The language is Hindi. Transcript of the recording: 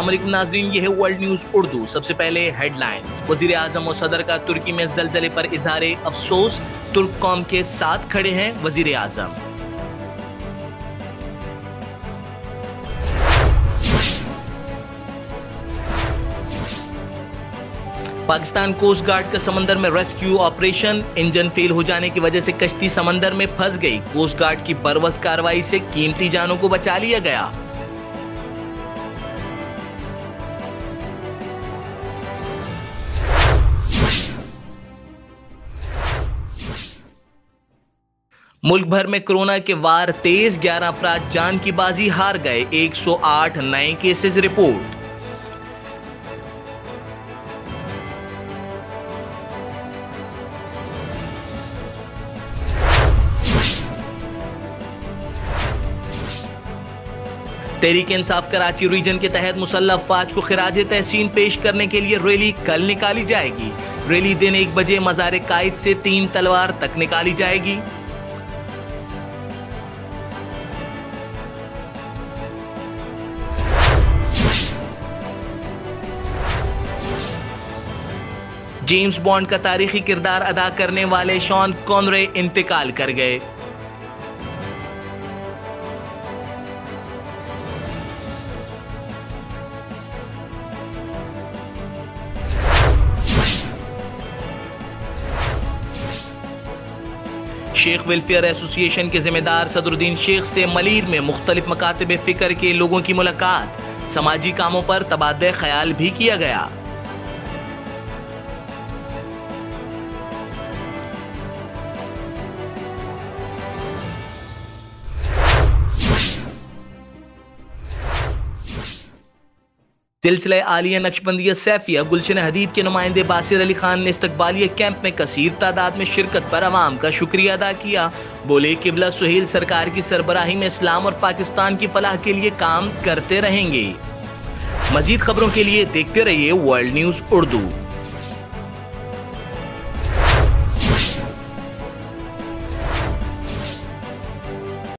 अस्सलाम वालेकुम नाज़रीन, ये है वर्ल्ड न्यूज़ उर्दू। सबसे पहले हेडलाइंस। वज़ीर आज़म और सदर का तुर्की में ज़लज़ले पर इज़हार अफसोस, तुर्क कौम के साथ खड़े हैं वज़ीर आज़म। पाकिस्तान कोस्ट गार्ड का समंदर में रेस्क्यू ऑपरेशन, इंजन फेल हो जाने की वजह से कश्ती समंदर में फंस गई। कोस्ट गार्ड की बरवक्त कार्रवाई से कीमती जानों को बचा लिया गया। मुल्क भर में कोरोना के वार तेज, 11 अफराद जान की बाजी हार गए, 108 नए cases report. Tehreek Insaf Karachi reason के तहत मुसल्लह अफवाज को खिराज तहसीन पेश करने के लिए रैली कल निकाली जाएगी। रैली दिन 1 बजे मज़ार कायद से 3 तलवार तक निकाली जाएगी। जेम्स बॉन्ड का तारीखी किरदार अदा करने वाले शॉन कॉनरे इंतकाल कर गए। शेख वेलफेयर एसोसिएशन के जिम्मेदार सदरुद्दीन शेख से मलीर में मुख्तलिफ मकातब फिक्र के लोगों की मुलाकात, समाजी कामों पर तबादले ख्याल भी किया गया। सिलसिला आलिया नक्शबंदिया सैफिया गुलशन हदीद के नुमाइंदे बासिर अली खान ने इस्तकबालिया कैंप में कसीर तादाद में शिरकत पर अवाम का शुक्रिया अदा किया। बोले किबला सुहेल सरकार की सरबराही में इस्लाम और पाकिस्तान की फलाह के लिए काम करते रहेंगे। मजीद खबरों के लिए देखते रहिए वर्ल्ड न्यूज़ उर्दू।